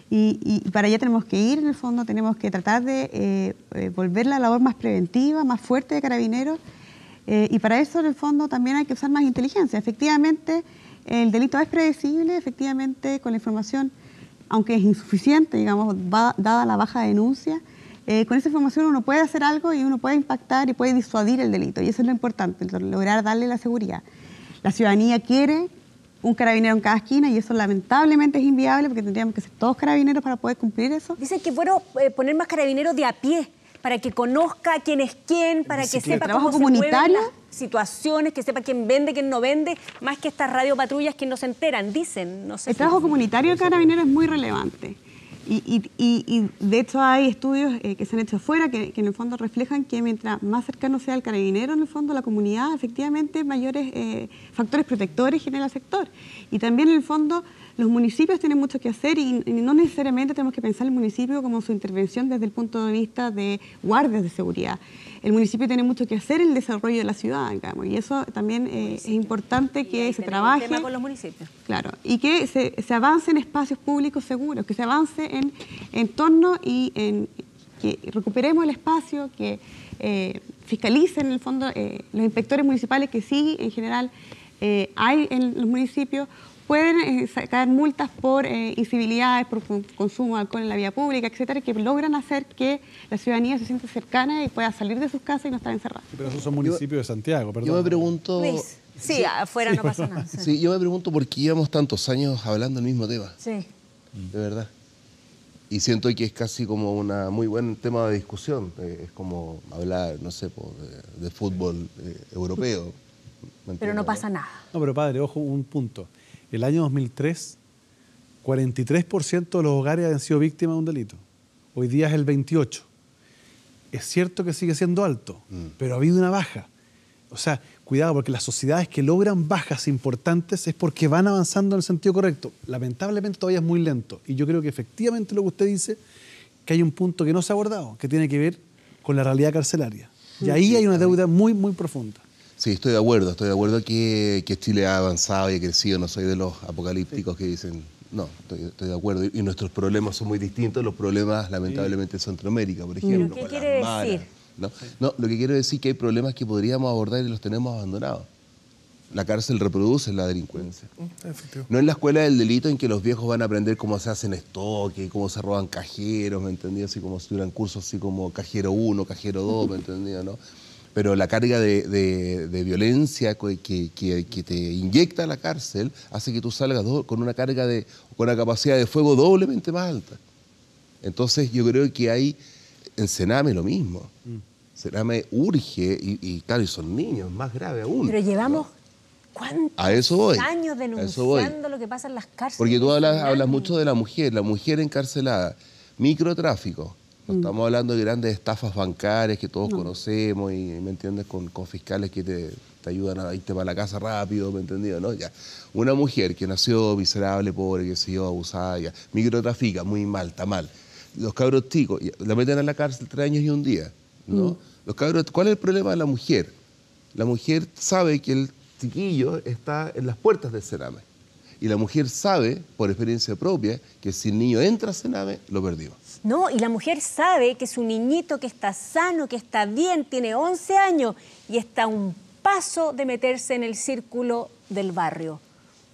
Y para allá tenemos que ir, en el fondo tenemos que tratar de volver la labor más preventiva, más fuerte de Carabineros, y para eso en el fondo también hay que usar más inteligencia. Efectivamente, el delito es predecible, efectivamente con la información, aunque es insuficiente, digamos, dada la baja denuncia, con esa información uno puede hacer algo y uno puede impactar y puede disuadir el delito, y eso es lo importante, lograr darle la seguridad. La ciudadanía quiere un carabinero en cada esquina, y eso lamentablemente es inviable porque tendríamos que ser todos carabineros para poder cumplir eso. Dicen que es bueno poner más carabineros de a pie, para que conozca quién es quién, para que sepa cómo se mueven las situaciones, que sepa quién vende, quién no vende, más que estas radiopatrullas que no se enteran, dicen. No sé el trabajo comunitario del carabinero es muy relevante. Y de hecho hay estudios que se han hecho afuera que en el fondo reflejan que mientras más cercano sea el carabinero, en el fondo la comunidad, efectivamente mayores factores protectores genera el sector. Y también en el fondo los municipios tienen mucho que hacer, y no necesariamente tenemos que pensar el municipio como su intervención desde el punto de vista de guardias de seguridad. El municipio tiene mucho que hacer en el desarrollo de la ciudad, digamos, y eso también es importante que se trabaje. Tema con los municipios. Claro, y que se avance en espacios públicos seguros, que se avance en entorno y en que recuperemos el espacio, que fiscalicen en el fondo los inspectores municipales que sí, en general, hay en los municipios. Pueden sacar multas por incivilidades, por consumo de alcohol en la vía pública, etcétera, que logran hacer que la ciudadanía se sienta cercana y pueda salir de sus casas y no estar encerrada. Sí, pero esos son municipios de Santiago, perdón. Yo me pregunto... Sí, afuera no pasa nada. Sí, yo me pregunto por qué llevamos tantos años hablando del mismo tema. Sí. De verdad. Y siento que es casi como un muy buen tema de discusión. Es como hablar, no sé, de fútbol europeo. Pero no pasa nada. No, pero padre, ojo, un punto. El año 2003, 43% de los hogares han sido víctimas de un delito. Hoy día es el 28%. Es cierto que sigue siendo alto, pero ha habido una baja. O sea, cuidado, porque las sociedades que logran bajas importantes es porque van avanzando en el sentido correcto. Lamentablemente todavía es muy lento. Y yo creo que efectivamente lo que usted dice, que hay un punto que no se ha abordado, que tiene que ver con la realidad carcelaria. Y ahí hay una deuda muy, muy profunda. Sí, estoy de acuerdo que Chile ha avanzado y ha crecido. No soy de los apocalípticos que dicen, no, estoy de acuerdo. Y nuestros problemas son muy distintos, los problemas lamentablemente de Centroamérica, por ejemplo. ¿Qué quiere decir? No, lo que quiero decir es que hay problemas que podríamos abordar y los tenemos abandonados. La cárcel reproduce la delincuencia. No es la escuela del delito en que los viejos van a aprender cómo se hacen estoque, cómo se roban cajeros, ¿me entendía? Así como si tuvieran cursos así como cajero 1, cajero 2, ¿me entendía? ¿No? Pero la carga de violencia que te inyecta la cárcel hace que tú salgas con una carga con una capacidad de fuego doblemente más alta. Entonces yo creo que hay en Sename lo mismo. Sename urge, y claro, y son niños, más grave aún. Pero llevamos ¿cuántos años denunciando lo que pasa en las cárceles? Porque tú hablas mucho de la mujer encarcelada, microtráfico. No estamos hablando de grandes estafas bancarias que todos conocemos y, ¿me entiendes?, con fiscales que te ayudan a irte para la casa rápido, ¿me entiendes? ¿No? Ya. Una mujer que nació miserable, pobre, que se dio abusada, ya. Microtrafica, muy mal, está mal. Los cabros chicos, la meten a la cárcel 3 años y 1 día, ¿no? Los cabros, ¿cuál es el problema de la mujer? La mujer sabe que el chiquillo está en las puertas del Sename. Y la mujer sabe, por experiencia propia, que si el niño entra a Sename, lo perdió. No, y la mujer sabe que su niñito que está sano, que está bien, tiene 11 años y está a un paso de meterse en el círculo del barrio.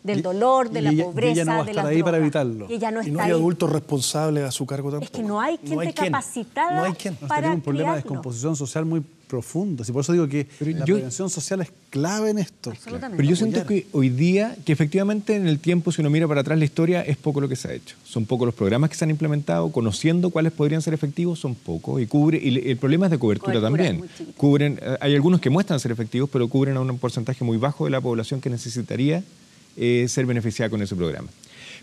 del dolor, de la pobreza, ella no va a de estar las ahí drogas. para evitarlo. Y ella no Y está no hay ahí. adultos responsables a su cargo tampoco. Es que no hay gente No hay quien. capacitada No hay quien. Nos para tenemos un problema de criarlo. descomposición social muy profundo. Y por eso digo que la prevención social es clave en esto. Absolutamente. Pero yo siento que hoy día, que efectivamente en el tiempo, si uno mira para atrás la historia, es poco lo que se ha hecho. Son pocos los programas que se han implementado, conociendo cuáles podrían ser efectivos, son pocos. Y el problema es de cobertura también. Hay algunos que muestran ser efectivos, pero cubren a un porcentaje muy bajo de la población que necesitaría ser beneficiada con ese programa.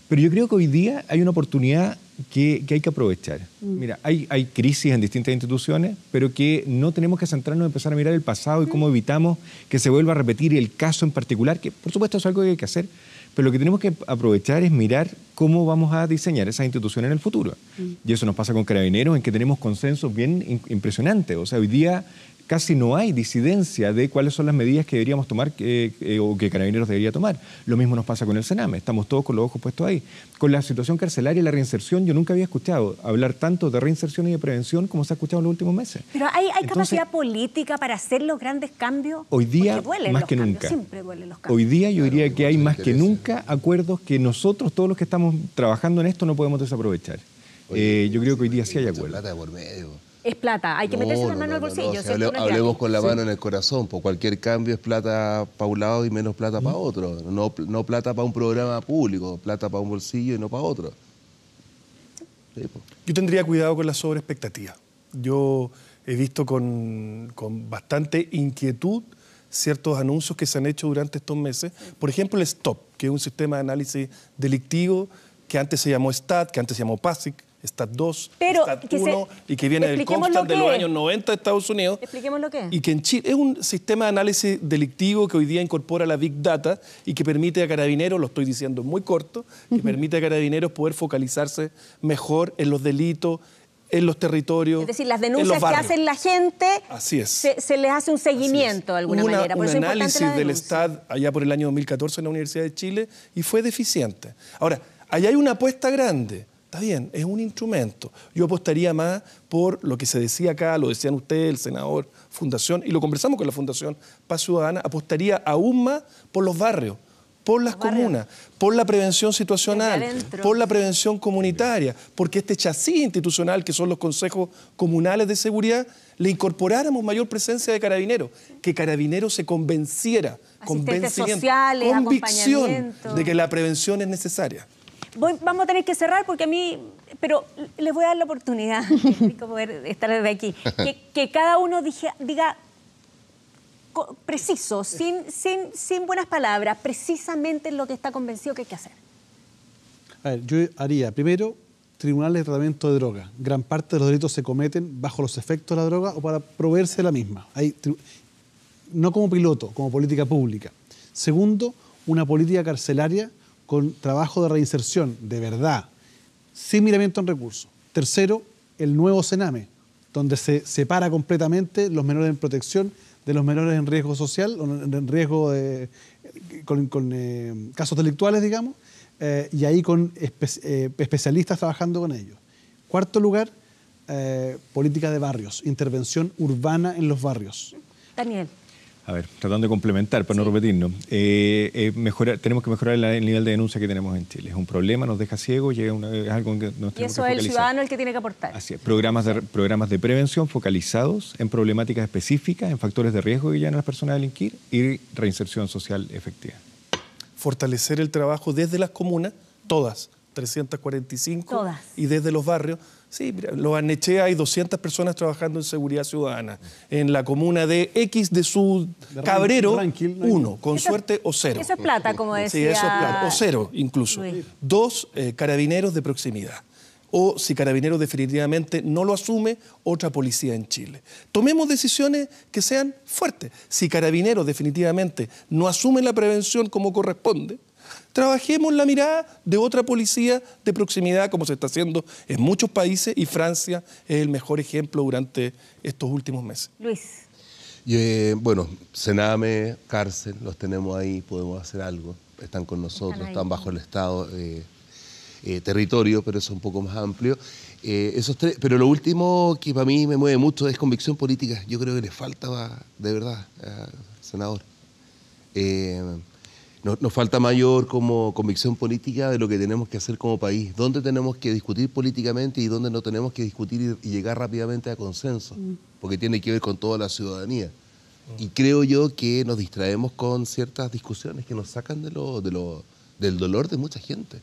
Pero yo creo que hoy día hay una oportunidad que hay que aprovechar. Mira, hay crisis en distintas instituciones, pero que no tenemos que centrarnos en empezar a mirar el pasado y cómo evitamos que se vuelva a repetir el caso en particular, que por supuesto es algo que hay que hacer, pero lo que tenemos que aprovechar es mirar cómo vamos a diseñar esas instituciones en el futuro. Y eso nos pasa con Carabineros, en que tenemos consensos bien impresionantes. O sea, hoy día casi no hay disidencia de cuáles son las medidas que deberíamos tomar o que Carabineros debería tomar. Lo mismo nos pasa con el Sename, estamos todos con los ojos puestos ahí. Con la situación carcelaria y la reinserción, yo nunca había escuchado hablar tanto de reinserción y de prevención como se ha escuchado en los últimos meses. Pero hay capacidad política para hacer los grandes cambios. Hoy día, más que nunca. Siempre duelen los cambios. Hoy día yo diría que hay más que nunca acuerdos que nosotros, todos los que estamos trabajando en esto, no podemos desaprovechar. Yo creo que hoy día sí hay acuerdos. Plata por medio. Es plata, hay que meterse la mano al bolsillo. Si hablemos con la mano en el corazón, pues cualquier cambio es plata para un lado y menos plata para otro. No plata para un programa público, plata para un bolsillo y no para otro. Sí, pues. Yo tendría cuidado con la sobreexpectativa. Yo he visto con bastante inquietud ciertos anuncios que se han hecho durante estos meses. Por ejemplo, el STOP, que es un sistema de análisis delictivo que antes se llamó STAT, que antes se llamó PASIC, STAT 2, pero STAT 1 y que viene del expliquemos Comstat lo de los que años 90 de Estados Unidos. Expliquemos lo que es. Y que en Chile es un sistema de análisis delictivo que hoy día incorpora la Big Data y que permite a Carabineros, lo estoy diciendo muy corto, que permite a Carabineros poder focalizarse mejor en los delitos, en los territorios. Es decir, las en los denuncias que barrios. hacen la gente, Así es. se les hace un seguimiento de alguna manera. Por Un eso es importante análisis la del denuncia. STAD allá por el año 2014 en la Universidad de Chile y fue deficiente. Ahora, allá hay una apuesta grande. Está bien, es un instrumento. Yo apostaría más por lo que se decía acá, lo decían ustedes, el senador, Fundación, y lo conversamos con la Fundación Paz Ciudadana, apostaría aún más por los barrios, por las comunas, por la prevención situacional, por la prevención comunitaria, porque este chasis institucional que son los consejos comunales de seguridad, le incorporáramos mayor presencia de Carabineros, que Carabineros se convenciera, sociales, convicción acompañamiento. de que la prevención es necesaria. Vamos a tener que cerrar porque pero les voy a dar la oportunidad, es rico poder estar desde aquí, que cada uno diga preciso, sin buenas palabras, precisamente lo que está convencido que hay que hacer. A ver, yo haría, primero, tribunales de tratamiento de droga. Gran parte de los delitos se cometen bajo los efectos de la droga o para proveerse de la misma. No como piloto, como política pública. Segundo, una política carcelaria con trabajo de reinserción, de verdad, sin miramiento en recursos. Tercero, el nuevo Sename, donde se separa completamente los menores en protección de los menores en riesgo social, en riesgo con casos delictuales, digamos, y ahí con especialistas trabajando con ellos. Cuarto lugar, política de barrios, intervención urbana en los barrios. Daniel. A ver, tratando de complementar, para no repetirnos, tenemos que mejorar el nivel de denuncia que tenemos en Chile. Es un problema, nos deja ciegos, es algo en que nos tenemos que Y eso focalizar. es el ciudadano el que tiene que aportar. Así es, programas de prevención focalizados en problemáticas específicas, en factores de riesgo que llevan a las personas a delinquir y reinserción social efectiva. Fortalecer el trabajo desde las comunas, todas, 345, todas. Y desde los barrios. Sí, mira, en Los Barnechea hay 200 personas trabajando en seguridad ciudadana. En la comuna de X de su Cabrero, 1, con suerte o 0. Eso es plata, como decía. Sí, eso es plata, o 0 incluso. Luis. 2, carabineros de proximidad. O si Carabineros definitivamente no lo asume, otra policía en Chile. Tomemos decisiones que sean fuertes. Si Carabineros definitivamente no asume la prevención como corresponde, trabajemos la mirada de otra policía de proximidad, como se está haciendo en muchos países, y Francia es el mejor ejemplo durante estos últimos meses. Luis. Bueno, Sename, cárcel, los tenemos ahí, podemos hacer algo. Están con nosotros, están bajo el Estado, territorio, pero eso es un poco más amplio. Esos tres, pero lo último que para mí me mueve mucho es convicción política. Yo creo que le falta, de verdad, senador. nos falta mayor como convicción política de lo que tenemos que hacer como país, dónde tenemos que discutir políticamente y dónde no tenemos que discutir y llegar rápidamente a consenso, porque tiene que ver con toda la ciudadanía. Y creo yo que nos distraemos con ciertas discusiones que nos sacan del dolor de mucha gente.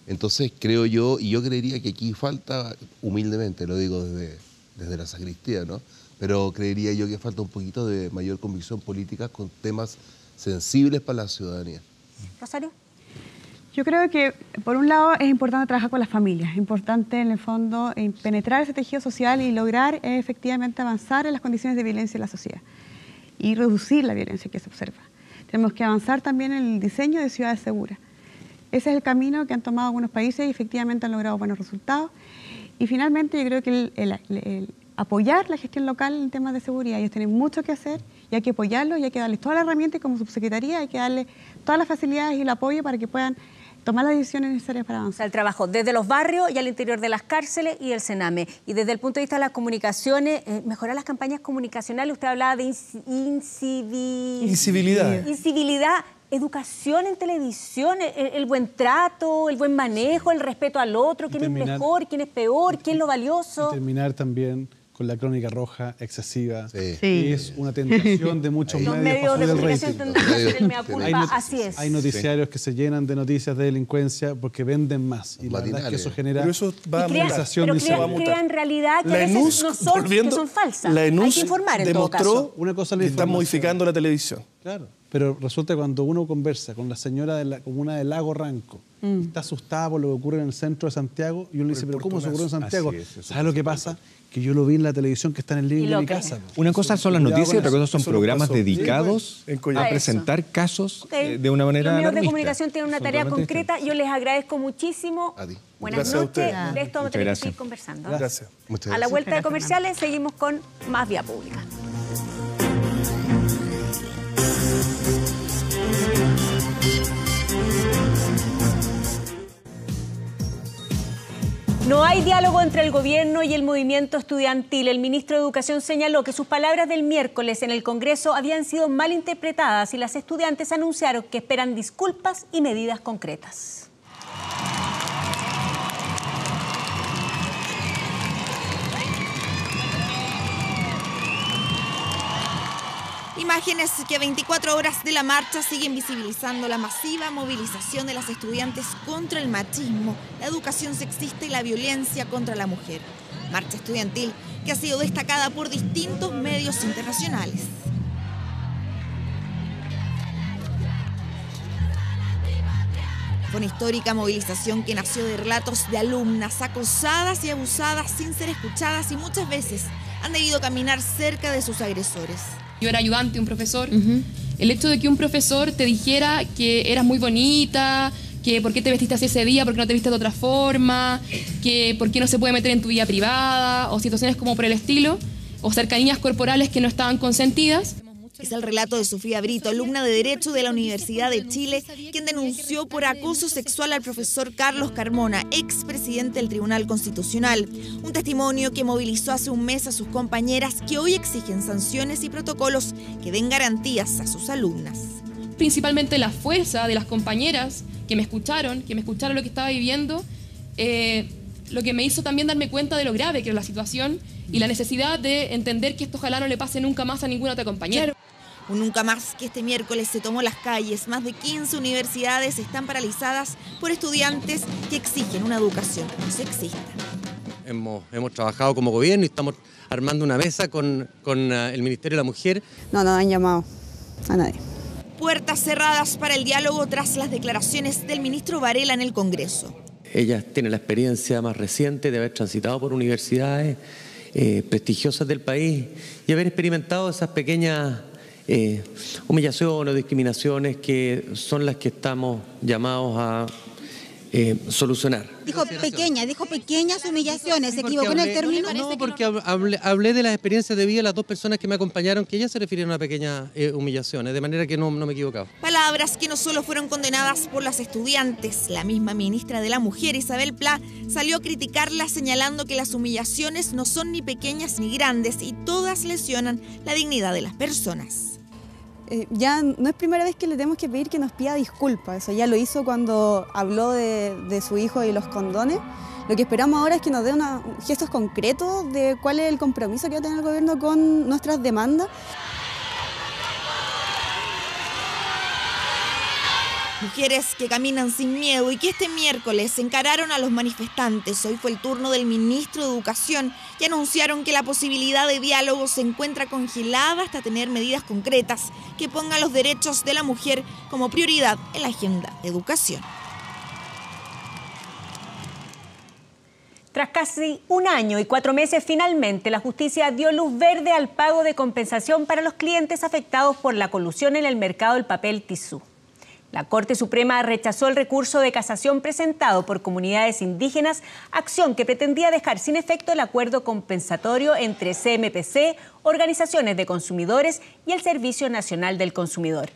Entonces creo yo, y yo creería que aquí falta, humildemente, lo digo desde la sacristía, ¿no? Pero creería yo que falta un poquito de mayor convicción política con temas sensibles para la ciudadanía. Rosario. Yo creo que, por un lado, es importante trabajar con las familias, es importante, en el fondo, penetrar ese tejido social y lograr efectivamente avanzar en las condiciones de violencia en la sociedad y reducir la violencia que se observa. Tenemos que avanzar también en el diseño de ciudades seguras. Ese es el camino que han tomado algunos países y efectivamente han logrado buenos resultados. Y finalmente, yo creo que el apoyar la gestión local en temas de seguridad. Ellos tienen mucho que hacer y hay que apoyarlos y hay que darles todas las herramientas y como subsecretaría hay que darles todas las facilidades y el apoyo para que puedan tomar las decisiones necesarias para avanzar. El trabajo desde los barrios y al interior de las cárceles y el Sename. Y desde el punto de vista de las comunicaciones, mejorar las campañas comunicacionales. Usted hablaba de incivilidad, educación en televisión, el buen trato, el buen manejo, el respeto al otro, quién es mejor, quién es peor, quién es lo valioso. Y terminar también con la crónica roja excesiva. Sí. Es una tentación de muchos medios de comunicación tendrán que hacer el mea culpa, así es. Hay noticiarios que se llenan de noticias de delincuencia porque venden más. Y la verdad es que eso genera crean realidad que a veces no son, que son falsas. La ENUS hay que informar en todo caso. Una cosa le está modificando la televisión. Claro. Pero resulta que cuando uno conversa con la señora de la comuna de Lago Ranco, está asustada por lo que ocurre en el centro de Santiago, y uno le dice, pero ¿cómo se ocurrió en Santiago? ¿Sabes lo que pasa? Que yo lo vi en la televisión que está en el living de mi casa. Una cosa son las noticias y otra cosa son programas dedicados a presentar casos de una manera Los medios de comunicación tienen una tarea concreta. Yo les agradezco muchísimo. Buenas noches. De esto vamos a tener que seguir conversando. Gracias. A la vuelta de comerciales seguimos con más Vía Pública. No hay diálogo entre el gobierno y el movimiento estudiantil. El ministro de Educación señaló que sus palabras del miércoles en el Congreso habían sido mal interpretadas y las estudiantes anunciaron que esperan disculpas y medidas concretas. Imágenes que a 24 horas de la marcha siguen visibilizando la masiva movilización de las estudiantes contra el machismo, la educación sexista y la violencia contra la mujer. Marcha estudiantil que ha sido destacada por distintos medios internacionales. Fue una histórica movilización que nació de relatos de alumnas acosadas y abusadas sin ser escuchadas y muchas veces han debido caminar cerca de sus agresores. Yo era ayudante de un profesor. El hecho de que un profesor te dijera que eras muy bonita, que por qué te vestiste así ese día, por qué no te viste de otra forma, que por qué no se puede meter en tu vida privada, o situaciones como por el estilo, o cercanías corporales que no estaban consentidas. Es el relato de Sofía Brito, alumna de Derecho de la Universidad de Chile, quien denunció por acoso sexual al profesor Carlos Carmona, expresidente del Tribunal Constitucional. Un testimonio que movilizó hace un mes a sus compañeras que hoy exigen sanciones y protocolos que den garantías a sus alumnas. Principalmente la fuerza de las compañeras que me escucharon lo que estaba viviendo, lo que me hizo también darme cuenta de lo grave que era la situación y la necesidad de entender que esto ojalá no le pase nunca más a ninguna otra compañera. Un nunca más que este miércoles se tomó las calles. Más de 15 universidades están paralizadas por estudiantes que exigen una educación no sexista. Hemos trabajado como gobierno y estamos armando una mesa con el Ministerio de la Mujer. No han llamado a nadie. Puertas cerradas para el diálogo tras las declaraciones del ministro Varela en el Congreso. Ellas tienen la experiencia más reciente de haber transitado por universidades prestigiosas del país y haber experimentado esas pequeñas humillaciones o discriminaciones que son las que estamos llamados a solucionar. Dijo pequeñas humillaciones, ¿se equivocó en el término? No, porque hablé de las experiencias de vida de las dos personas que me acompañaron, que ellas se refirieron a pequeñas humillaciones, de manera que no me he equivocado. Palabras que no solo fueron condenadas por las estudiantes, la misma ministra de la Mujer, Isabel Pla, salió a criticarlas señalando que las humillaciones no son ni pequeñas ni grandes y todas lesionan la dignidad de las personas. ya no es primera vez que le tenemos que pedir que nos pida disculpas. Eso ya lo hizo cuando habló de su hijo y los condones. Lo que esperamos ahora es que nos dé gestos concretos de cuál es el compromiso que va a tener el gobierno con nuestras demandas. Mujeres que caminan sin miedo y que este miércoles encararon a los manifestantes. Hoy fue el turno del ministro de Educación y anunciaron que la posibilidad de diálogo se encuentra congelada hasta tener medidas concretas que pongan los derechos de la mujer como prioridad en la agenda de educación. Tras casi 1 año y 4 meses, finalmente la justicia dio luz verde al pago de compensación para los clientes afectados por la colusión en el mercado del papel tisú. La Corte Suprema rechazó el recurso de casación presentado por comunidades indígenas, acción que pretendía dejar sin efecto el acuerdo compensatorio entre CMPC, organizaciones de consumidores y el Servicio Nacional del Consumidor.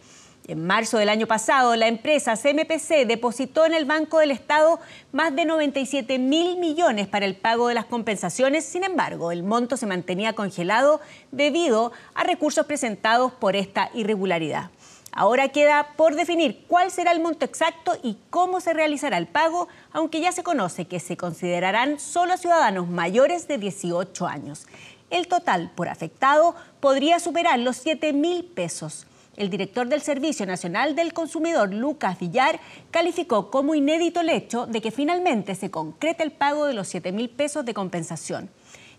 En marzo del año pasado, la empresa CMPC depositó en el Banco del Estado más de 97.000 millones para el pago de las compensaciones. Sin embargo, el monto se mantenía congelado debido a recursos presentados por esta irregularidad. Ahora queda por definir cuál será el monto exacto y cómo se realizará el pago, aunque ya se conoce que se considerarán solo ciudadanos mayores de 18 años. El total por afectado podría superar los 7.000 pesos. El director del Servicio Nacional del Consumidor, Lucas Villar, calificó como inédito el hecho de que finalmente se concrete el pago de los 7.000 pesos de compensación.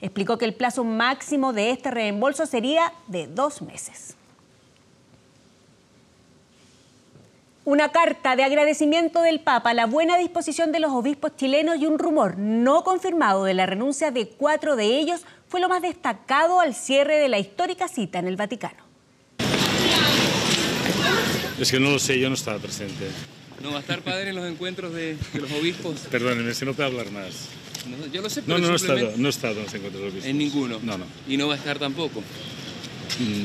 Explicó que el plazo máximo de este reembolso sería de 2 meses. Una carta de agradecimiento del Papa a la buena disposición de los obispos chilenos y un rumor no confirmado de la renuncia de 4 de ellos fue lo más destacado al cierre de la histórica cita en el Vaticano. Es que no lo sé, yo no estaba presente. ¿No va a estar padre en los encuentros de los obispos? Perdónenme, si no puedo hablar más. No, yo lo sé, pero no he estado en los encuentros de los obispos. ¿En ninguno? No. ¿Y no va a estar tampoco?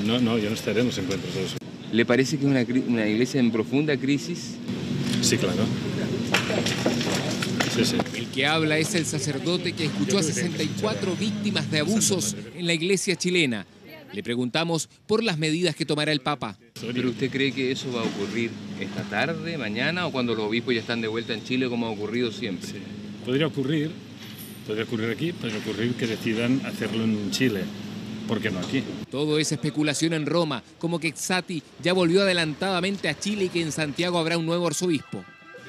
No, yo no estaré en los encuentros de los obispos. ¿Le parece que es una iglesia en profunda crisis? Sí, claro. Sí. El que habla es el sacerdote que escuchó a 64 víctimas de abusos en la iglesia chilena. Le preguntamos por las medidas que tomará el Papa. ¿Pero usted cree que eso va a ocurrir esta tarde, mañana o cuando los obispos ya están de vuelta en Chile como ha ocurrido siempre? Sí. Podría ocurrir aquí, podría ocurrir que decidan hacerlo en Chile. ¿Por qué no aquí? Todo es especulación en Roma, como que Exati ya volvió adelantadamente a Chile y que en Santiago habrá un nuevo arzobispo.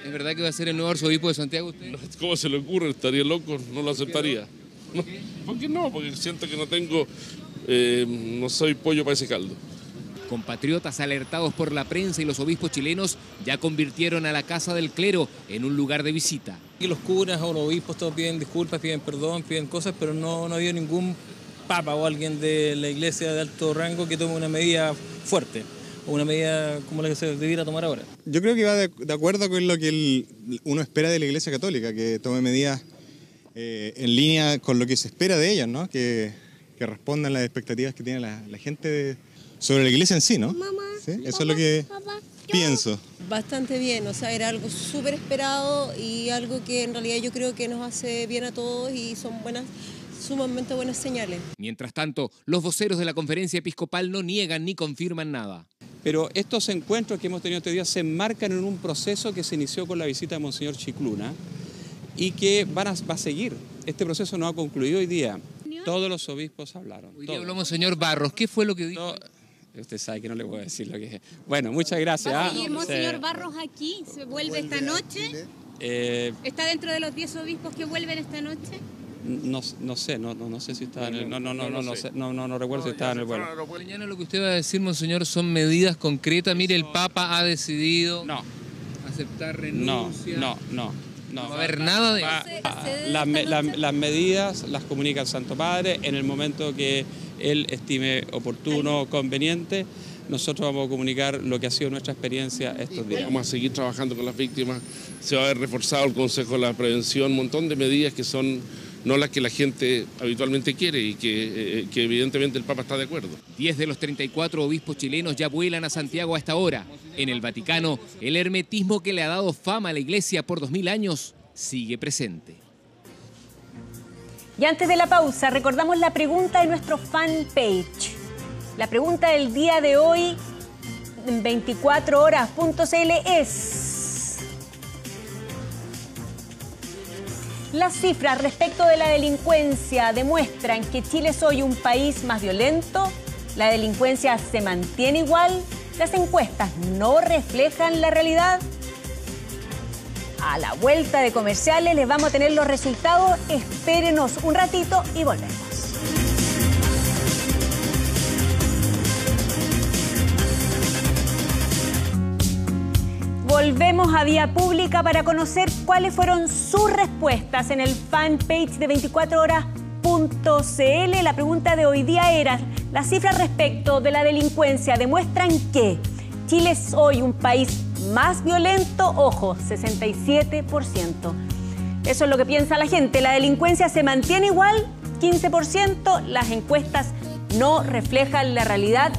¿Es verdad que va a ser el nuevo arzobispo de Santiago usted? ¿Cómo se le ocurre? Estaría loco, no lo aceptaría. ¿Por qué no? Porque siento que no tengo, no soy pollo para ese caldo. Compatriotas alertados por la prensa y los obispos chilenos ya convirtieron a la Casa del Clero en un lugar de visita. Y los curas o los obispos todos piden disculpas, piden perdón, piden cosas, pero no ha habido ningún papa o alguien de la iglesia de alto rango que tome una medida fuerte o una medida como la que se debiera tomar ahora. Yo creo que va de acuerdo con lo que uno espera de la iglesia católica, que tome medidas en línea con lo que se espera de ellas, ¿no? Que respondan las expectativas que tiene la gente sobre la iglesia en sí, ¿no? Mamá, ¿Sí? Eso es lo que pienso. Bastante bien, o sea, era algo súper esperado y algo que en realidad yo creo que nos hace bien a todos y son sumamente buenas señales. Mientras tanto, los voceros de la conferencia episcopal no niegan ni confirman nada. Pero estos encuentros que hemos tenido este día se enmarcan en un proceso que se inició con la visita de Monseñor Chicluna y que va a seguir. Este proceso no ha concluido hoy día. Todos los obispos hablaron. Hoy día habló Monseñor Barros. ¿Qué fue lo que dijo? Usted sabe que no le puedo decir lo que es. Bueno, muchas gracias. ¿Va a seguir Monseñor Barros aquí? ¿Se vuelve esta noche? ¿Está dentro de los 10 obispos que vuelven esta noche? No sé si está en el... No recuerdo si estaba en el vuelo. Mañana lo que usted va a decir, Monseñor, son medidas concretas. Mire, el Papa ha decidido aceptar renuncia. No va a haber nada de... Las medidas las comunica el Santo Padre en el momento que él estime oportuno, conveniente. Nosotros vamos a comunicar lo que ha sido nuestra experiencia estos días. Vamos a seguir trabajando con las víctimas. Se va a ver reforzado el Consejo de la Prevención, un montón de medidas que son no las que la gente habitualmente quiere y que evidentemente el Papa está de acuerdo. 10 de los 34 obispos chilenos ya vuelan a Santiago a esta hora. En el Vaticano, el hermetismo que le ha dado fama a la Iglesia por 2000 años sigue presente. Y antes de la pausa, recordamos la pregunta de nuestro fanpage. La pregunta del día de hoy en 24horas.cl es: las cifras respecto de la delincuencia demuestran que Chile es hoy un país más violento. La delincuencia se mantiene igual. Las encuestas no reflejan la realidad. A la vuelta de comerciales les vamos a tener los resultados. Espérenos un ratito y volvemos. Volvemos a Vía Pública para conocer cuáles fueron sus respuestas en el fanpage de 24horas.cl. La pregunta de hoy día era: las cifras respecto de la delincuencia demuestran que Chile es hoy un país más violento. Ojo, 67%. Eso es lo que piensa la gente. La delincuencia se mantiene igual, 15%. Las encuestas no reflejan la realidad,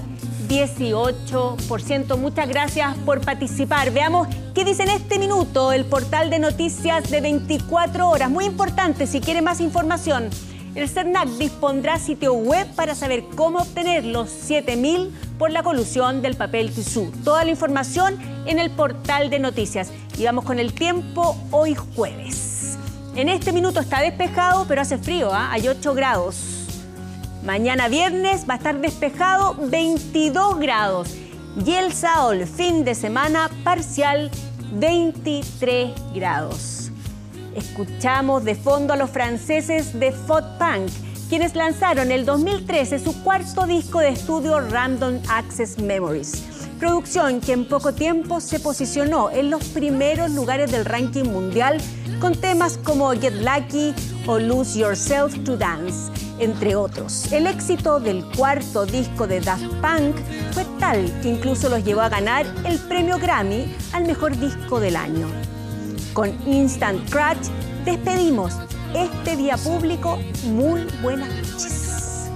18%. Muchas gracias por participar. Veamos qué dice en este minuto el portal de noticias de 24 horas. Muy importante, si quiere más información, el CERNAC dispondrá sitio web para saber cómo obtener los 7.000 por la colusión del papel tisú. Toda la información en el portal de noticias. Y vamos con el tiempo hoy jueves. En este minuto está despejado, pero hace frío, hay 8 grados. Mañana viernes va a estar despejado, 22 grados. Y el sábado, el fin de semana parcial, 23 grados. Escuchamos de fondo a los franceses de Fot Punk, quienes lanzaron en el 2013 su cuarto disco de estudio Random Access Memories. Producción que en poco tiempo se posicionó en los primeros lugares del ranking mundial con temas como Get Lucky o Lose Yourself to Dance, entre otros. El éxito del cuarto disco de Daft Punk fue tal que incluso los llevó a ganar el premio Grammy al mejor disco del año. Con Instant Crush despedimos este Día Público. Muy buenas noches.